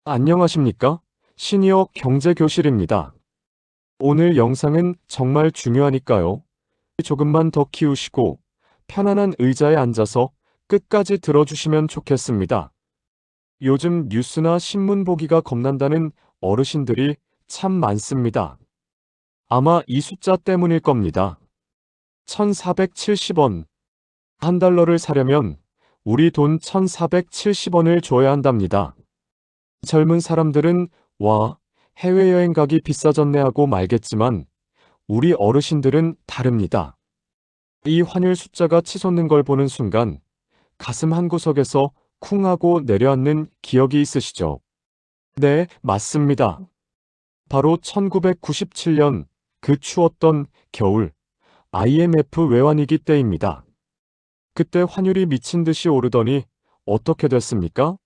안녕하십니까? 시니어 경제교실입니다. 오늘 영상은 정말 중요하니까요. 조금만 더 키우시고 편안한 의자에 앉아서 끝까지 들어주시면 좋겠습니다. 요즘 뉴스나 신문 보기가 겁난다는 어르신들이 참 많습니다. 아마 이 숫자 때문일 겁니다. 1470원. 한 달러를 사려면 우리 돈 1470원을 줘야 한답니다. 젊은 사람들은 와, 해외여행 가기 비싸졌네 하고 말겠지만 우리 어르신들은 다릅니다. 이 환율 숫자가 치솟는 걸 보는 순간 가슴 한구석에서 쿵 하고 내려앉는 기억이 있으시죠? 네, 맞습니다. 바로 1997년 그 추웠던 겨울 IMF 외환위기 때입니다. 그때 환율이 미친 듯이 오르더니 어떻게 됐습니까?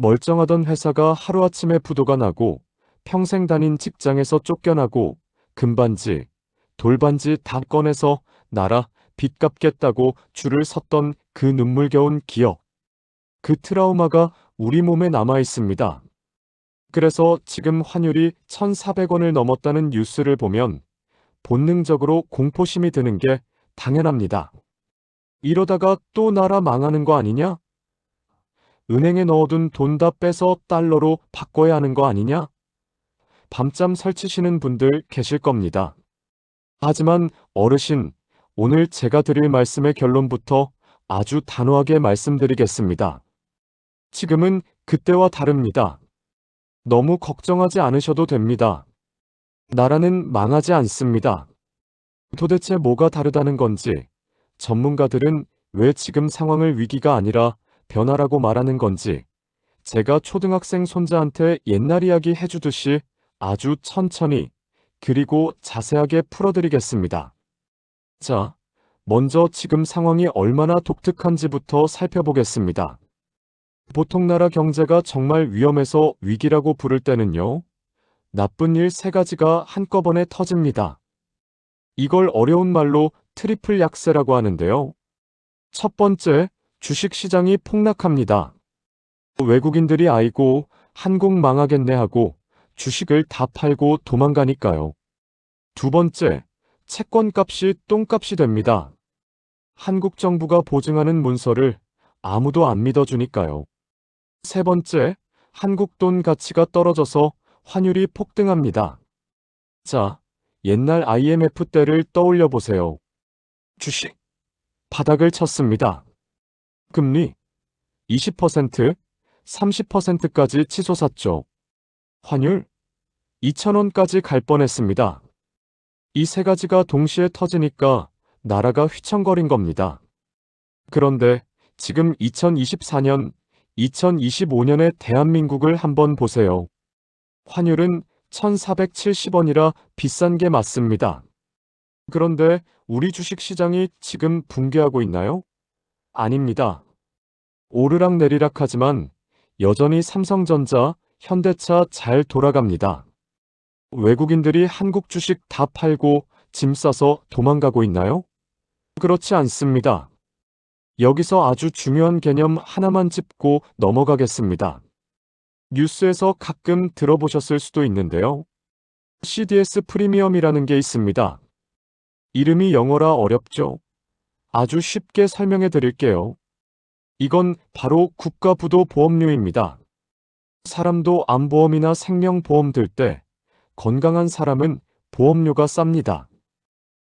멀쩡하던 회사가 하루아침에 부도가 나고 평생 다닌 직장에서 쫓겨나고 금반지, 돌반지 다 꺼내서 나라 빚 갚겠다고 줄을 섰던 그 눈물겨운 기억. 그 트라우마가 우리 몸에 남아 있습니다. 그래서 지금 환율이 1,400원을 넘었다는 뉴스를 보면 본능적으로 공포심이 드는 게 당연합니다. 이러다가 또 나라 망하는 거 아니냐? 은행에 넣어둔 돈 다 빼서 달러로 바꿔야 하는 거 아니냐? 밤잠 설치시는 분들 계실 겁니다. 하지만 어르신, 오늘 제가 드릴 말씀의 결론부터 아주 단호하게 말씀드리겠습니다. 지금은 그때와 다릅니다. 너무 걱정하지 않으셔도 됩니다. 나라는 망하지 않습니다. 도대체 뭐가 다르다는 건지, 전문가들은 왜 지금 상황을 위기가 아니라 변화라고 말하는 건지, 제가 초등학생 손자한테 옛날 이야기 해주듯이 아주 천천히 그리고 자세하게 풀어드리겠습니다. 자, 먼저 지금 상황이 얼마나 독특한지부터 살펴보겠습니다. 보통 나라 경제가 정말 위험해서 위기라고 부를 때는요, 나쁜 일 3가지가 한꺼번에 터집니다. 이걸 어려운 말로 트리플 약세라고 하는데요. 첫 번째, 주식시장이 폭락합니다. 외국인들이 아이고 한국 망하겠네 하고 주식을 다 팔고 도망가니까요. 두 번째, 채권값이 똥값이 됩니다. 한국 정부가 보증하는 문서를 아무도 안 믿어주니까요. 세 번째, 한국 돈 가치가 떨어져서 환율이 폭등합니다. 자, 옛날 IMF 때를 떠올려 보세요. 주식, 바닥을 쳤습니다. 금리, 20%, 30%까지 치솟았죠. 환율, 2,000원까지 갈 뻔했습니다. 이 3가지가 동시에 터지니까 나라가 휘청거린 겁니다. 그런데 지금 2024년, 2025년의 대한민국을 한번 보세요. 환율은 1,470원이라 비싼 게 맞습니다. 그런데 우리 주식시장이 지금 붕괴하고 있나요? 아닙니다. 오르락내리락 하지만 여전히 삼성전자, 현대차 잘 돌아갑니다. 외국인들이 한국 주식 다 팔고 짐 싸서 도망가고 있나요? 그렇지 않습니다. 여기서 아주 중요한 개념 하나만 짚고 넘어가겠습니다. 뉴스에서 가끔 들어보셨을 수도 있는데요. CDS 프리미엄이라는 게 있습니다. 이름이 영어라 어렵죠? 아주 쉽게 설명해 드릴게요. 이건 바로 국가부도 보험료입니다. 사람도 암보험이나 생명보험 들 때 건강한 사람은 보험료가 쌉니다.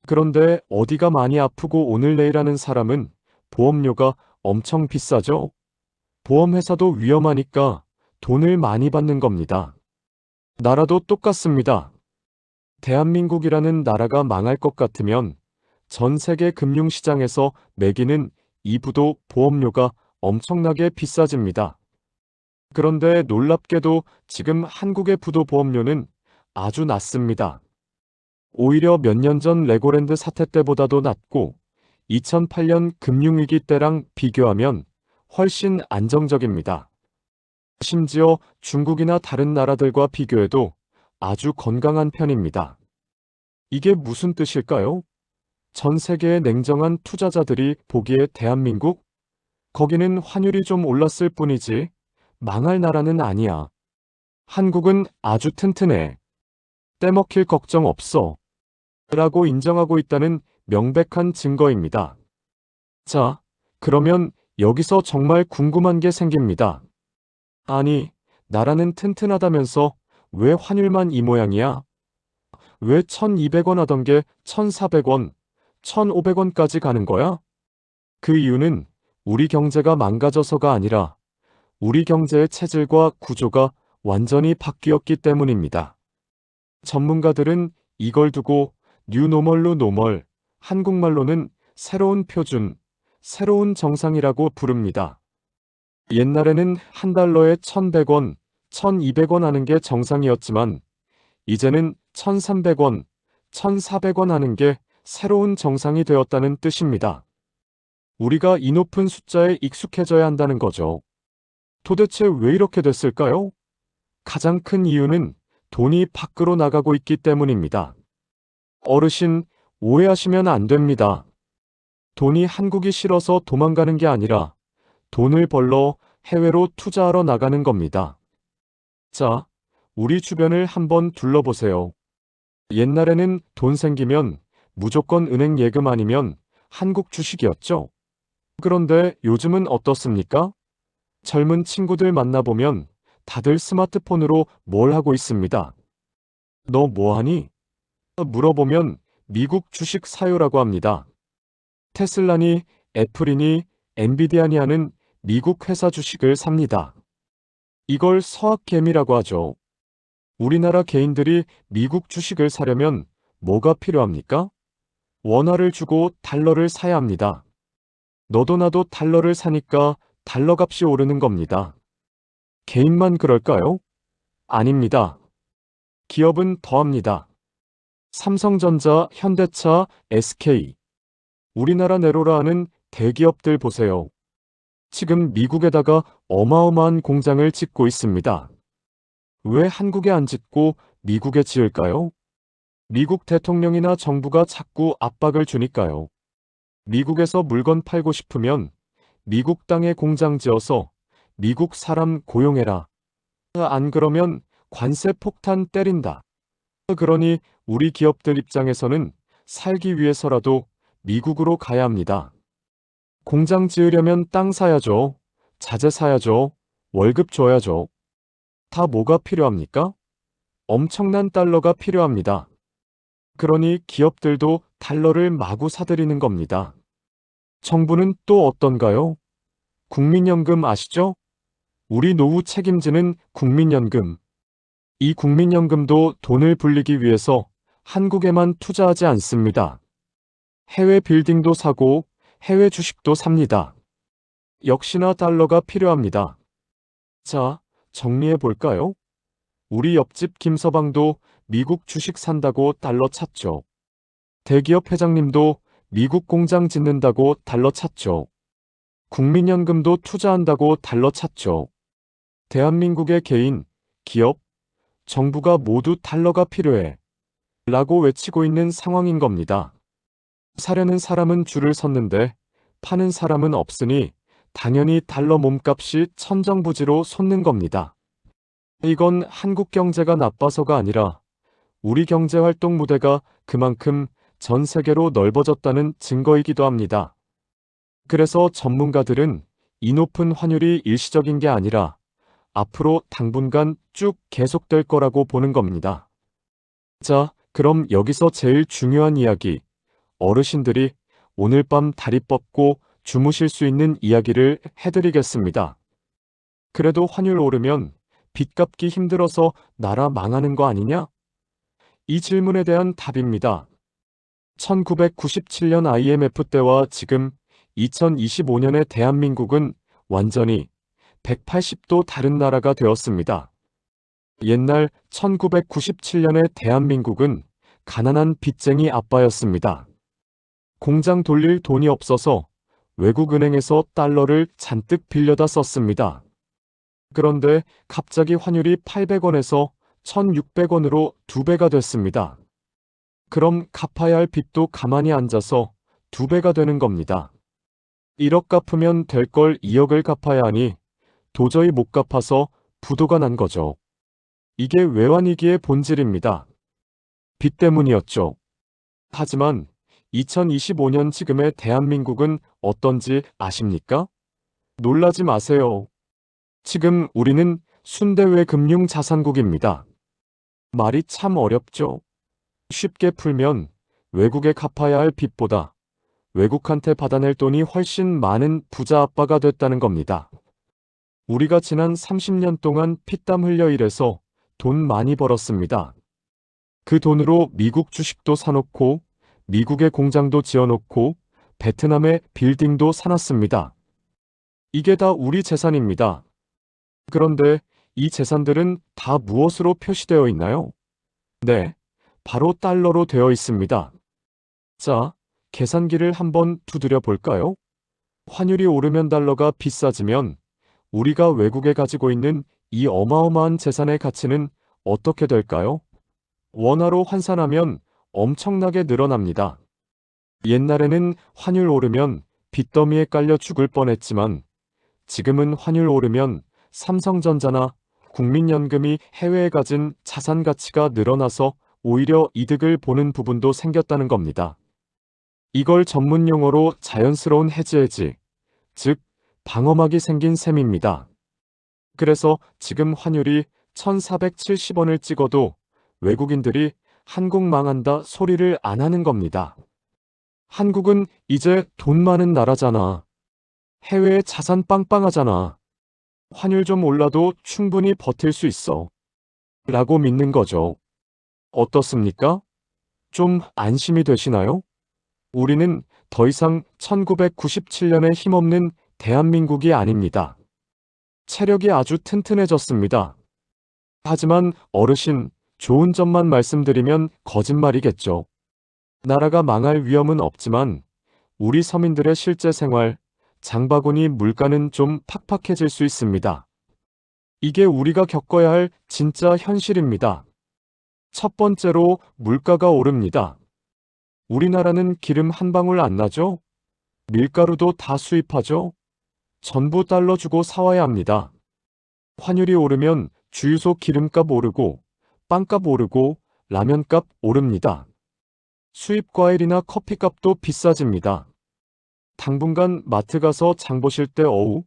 그런데 어디가 많이 아프고 오늘 내일 하는 사람은 보험료가 엄청 비싸죠? 보험회사도 위험하니까 돈을 많이 받는 겁니다. 나라도 똑같습니다. 대한민국이라는 나라가 망할 것 같으면 전 세계 금융시장에서 매기는 이부도 보험료가 엄청나게 비싸집니다. 그런데 놀랍게도 지금 한국의 부도 보험료는 아주 낮습니다. 오히려 몇 년 전 레고랜드 사태 때보다도 낮고 2008년 금융위기 때랑 비교하면 훨씬 안정적입니다. 심지어 중국이나 다른 나라들과 비교해도 아주 건강한 편입니다. 이게 무슨 뜻일까요? 전 세계의 냉정한 투자자들이 보기에 대한민국? 거기는 환율이 좀 올랐을 뿐이지 망할 나라는 아니야. 한국은 아주 튼튼해. 떼먹힐 걱정 없어. 라고 인정하고 있다는 명백한 증거입니다. 자, 그러면 여기서 정말 궁금한 게 생깁니다. 아니, 나라는 튼튼하다면서 왜 환율만 이 모양이야? 왜 1200원 하던 게 1400원, 1500원까지 가는 거야? 그 이유는 우리 경제가 망가져서가 아니라 우리 경제의 체질과 구조가 완전히 바뀌었기 때문입니다. 전문가들은 이걸 두고 뉴노멀로 노멀, 한국말로는 새로운 표준, 새로운 정상이라고 부릅니다. 옛날에는 한 달러에 1100원, 1200원 하는 게 정상이었지만 이제는 1300원, 1400원 하는 게 새로운 정상이 되었다는 뜻입니다. 우리가 이 높은 숫자에 익숙해져야 한다는 거죠. 도대체 왜 이렇게 됐을까요? 가장 큰 이유는 돈이 밖으로 나가고 있기 때문입니다. 어르신, 오해하시면 안 됩니다. 돈이 한국이 싫어서 도망가는 게 아니라 돈을 벌러 해외로 투자하러 나가는 겁니다. 자, 우리 주변을 한번 둘러보세요. 옛날에는 돈 생기면 무조건 은행 예금 아니면 한국 주식이었죠. 그런데 요즘은 어떻습니까? 젊은 친구들 만나보면 다들 스마트폰으로 뭘 하고 있습니다. 너 뭐 하니? 물어보면 미국 주식 사요라고 합니다. 테슬라니, 애플이니, 엔비디아니 하는 미국 회사 주식을 삽니다. 이걸 서학개미라고 하죠. 우리나라 개인들이 미국 주식을 사려면 뭐가 필요합니까? 원화를 주고 달러를 사야 합니다. 너도 나도 달러를 사니까 달러 값이 오르는 겁니다. 개인만 그럴까요? 아닙니다. 기업은 더합니다. 삼성전자, 현대차, SK. 우리나라 내로라 하는 대기업들 보세요. 지금 미국에다가 어마어마한 공장을 짓고 있습니다. 왜 한국에 안 짓고 미국에 지을까요? 미국 대통령이나 정부가 자꾸 압박을 주니까요. 미국에서 물건 팔고 싶으면 미국 땅에 공장 지어서 미국 사람 고용해라. 안 그러면 관세 폭탄 때린다. 그러니 우리 기업들 입장에서는 살기 위해서라도 미국으로 가야 합니다. 공장 지으려면 땅 사야죠. 자재 사야죠. 월급 줘야죠. 다 뭐가 필요합니까? 엄청난 달러가 필요합니다. 그러니 기업들도 달러를 마구 사들이는 겁니다. 정부는 또 어떤가요? 국민연금 아시죠? 우리 노후 책임지는 국민연금. 이 국민연금도 돈을 불리기 위해서 한국에만 투자하지 않습니다. 해외 빌딩도 사고 해외 주식도 삽니다. 역시나 달러가 필요합니다. 자, 정리해 볼까요? 우리 옆집 김서방도 미국 주식 산다고 달러 찾죠. 대기업 회장님도 미국 공장 짓는다고 달러 찾죠. 국민연금도 투자한다고 달러 찾죠. 대한민국의 개인, 기업, 정부가 모두 달러가 필요해. 라고 외치고 있는 상황인 겁니다. 사려는 사람은 줄을 섰는데 파는 사람은 없으니 당연히 달러 몸값이 천정부지로 솟는 겁니다. 이건 한국 경제가 나빠서가 아니라 우리 경제 활동 무대가 그만큼 전 세계로 넓어졌다는 증거이기도 합니다. 그래서 전문가들은 이 높은 환율이 일시적인 게 아니라 앞으로 당분간 쭉 계속될 거라고 보는 겁니다. 자, 그럼 여기서 제일 중요한 이야기, 어르신들이 오늘 밤 다리 뻗고 주무실 수 있는 이야기를 해드리겠습니다. 그래도 환율 오르면 빚 갚기 힘들어서 나라 망하는 거 아니냐? 이 질문에 대한 답입니다. 1997년 IMF 때와 지금 2025년의 대한민국은 완전히 180도 다른 나라가 되었습니다. 옛날 1997년의 대한민국은 가난한 빚쟁이 아빠였습니다. 공장 돌릴 돈이 없어서 외국 은행에서 달러를 잔뜩 빌려다 썼습니다. 그런데 갑자기 환율이 800원에서 1600원으로 2배가 됐습니다. 그럼 갚아야 할 빚도 가만히 앉아서 2배가 되는 겁니다. 1억 갚으면 될 걸 2억을 갚아야 하니 도저히 못 갚아서 부도가 난 거죠. 이게 외환위기의 본질입니다. 빚 때문이었죠. 하지만 2025년 지금의 대한민국은 어떤지 아십니까? 놀라지 마세요. 지금 우리는 순대외 금융자산국입니다. 말이 참 어렵죠. 쉽게 풀면 외국에 갚아야 할 빚보다 외국한테 받아낼 돈이 훨씬 많은 부자 아빠가 됐다는 겁니다. 우리가 지난 30년 동안 피땀 흘려 일해서 돈 많이 벌었습니다. 그 돈으로 미국 주식도 사놓고 미국의 공장도 지어놓고 베트남의 빌딩도 사놨습니다. 이게 다 우리 재산입니다. 그런데 이 재산들은 다 무엇으로 표시되어 있나요? 네, 바로 달러로 되어 있습니다. 자, 계산기를 한번 두드려 볼까요? 환율이 오르면 달러가 비싸지면 우리가 외국에 가지고 있는 이 어마어마한 재산의 가치는 어떻게 될까요? 원화로 환산하면 엄청나게 늘어납니다. 옛날에는 환율 오르면 빚더미에 깔려 죽을 뻔했지만 지금은 환율 오르면 삼성전자나 국민연금이 해외에 가진 자산 가치가 늘어나서 오히려 이득을 보는 부분도 생겼다는 겁니다. 이걸 전문 용어로 자연스러운 해지, 즉 방어막이 생긴 셈입니다. 그래서 지금 환율이 1470원을 찍어도 외국인들이 한국 망한다 소리를 안 하는 겁니다. 한국은 이제 돈 많은 나라잖아. 해외에 자산 빵빵하잖아. 환율 좀 올라도 충분히 버틸 수 있어. 라고 믿는 거죠. 어떻습니까? 좀 안심이 되시나요? 우리는 더 이상 1997년에 힘없는 대한민국이 아닙니다. 체력이 아주 튼튼해졌습니다. 하지만 어르신, 좋은 점만 말씀드리면 거짓말이겠죠. 나라가 망할 위험은 없지만 우리 서민들의 실제 생활, 장바구니 물가는 좀 팍팍해질 수 있습니다. 이게 우리가 겪어야 할 진짜 현실입니다. 첫 번째로 물가가 오릅니다. 우리나라는 기름 한 방울 안 나죠? 밀가루도 다 수입하죠? 전부 달러 주고 사와야 합니다. 환율이 오르면 주유소 기름값 오르고 빵값 오르고 라면값 오릅니다. 수입 과일이나 커피값도 비싸집니다. 당분간 마트 가서 장 보실 때 어우,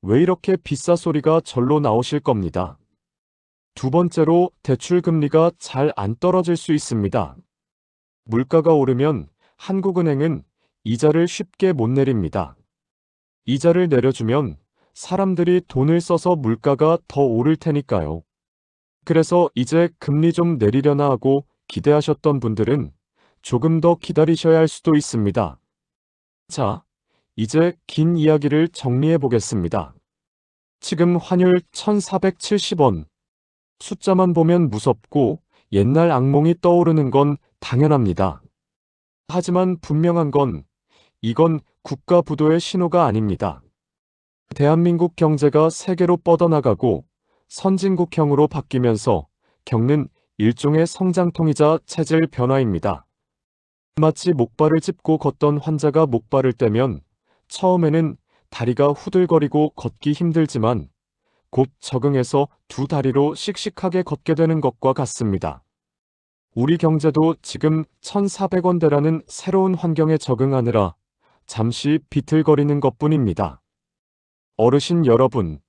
왜 이렇게 비싸 소리가 절로 나오실 겁니다. 두 번째로 대출 금리가 잘 안 떨어질 수 있습니다. 물가가 오르면 한국은행은 이자를 쉽게 못 내립니다. 이자를 내려주면 사람들이 돈을 써서 물가가 더 오를 테니까요. 그래서 이제 금리 좀 내리려나 하고 기대하셨던 분들은 조금 더 기다리셔야 할 수도 있습니다. 자, 이제 긴 이야기를 정리해 보겠습니다. 지금 환율 1470원. 숫자만 보면 무섭고 옛날 악몽이 떠오르는 건 당연합니다. 하지만 분명한 건 이건 국가 부도의 신호가 아닙니다. 대한민국 경제가 세계로 뻗어나가고 선진국형으로 바뀌면서 겪는 일종의 성장통이자 체질 변화입니다. 마치 목발을 짚고 걷던 환자가 목발을 떼면 처음에는 다리가 후들거리고 걷기 힘들지만 곧 적응해서 두 다리로 씩씩하게 걷게 되는 것과 같습니다. 우리 경제도 지금 1,400원대라는 새로운 환경에 적응하느라 잠시 비틀거리는 것뿐입니다. 어르신 여러분,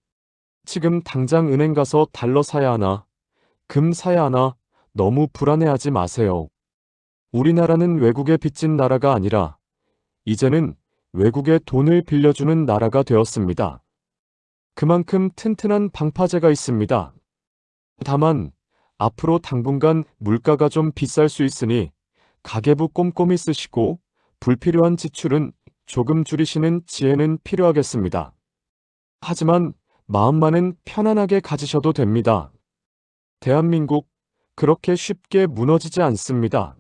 지금 당장 은행 가서 달러 사야 하나, 금 사야 하나 너무 불안해하지 마세요. 우리나라는 외국에 빚진 나라가 아니라 이제는 외국에 돈을 빌려주는 나라가 되었습니다. 그만큼 튼튼한 방파제가 있습니다. 다만 앞으로 당분간 물가가 좀 비쌀 수 있으니 가계부 꼼꼼히 쓰시고 불필요한 지출은 조금 줄이시는 지혜는 필요하겠습니다. 하지만 마음만은 편안하게 가지셔도 됩니다. 대한민국 그렇게 쉽게 무너지지 않습니다.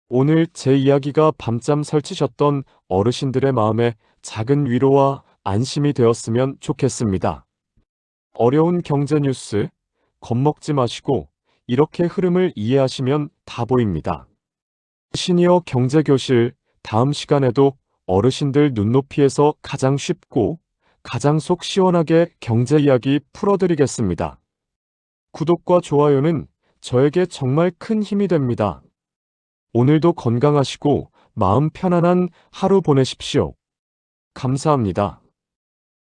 오늘 제 이야기가 밤잠 설치셨던 어르신들의 마음에 작은 위로와 안심이 되었으면 좋겠습니다. 어려운 경제 뉴스 겁먹지 마시고 이렇게 흐름을 이해하시면 다 보입니다. 시니어 경제교실 다음 시간에도 어르신들 눈높이에서 가장 쉽고 가장 속 시원하게 경제 이야기 풀어드리겠습니다. 구독과 좋아요는 저에게 정말 큰 힘이 됩니다. 오늘도 건강하시고 마음 편안한 하루 보내십시오. 감사합니다.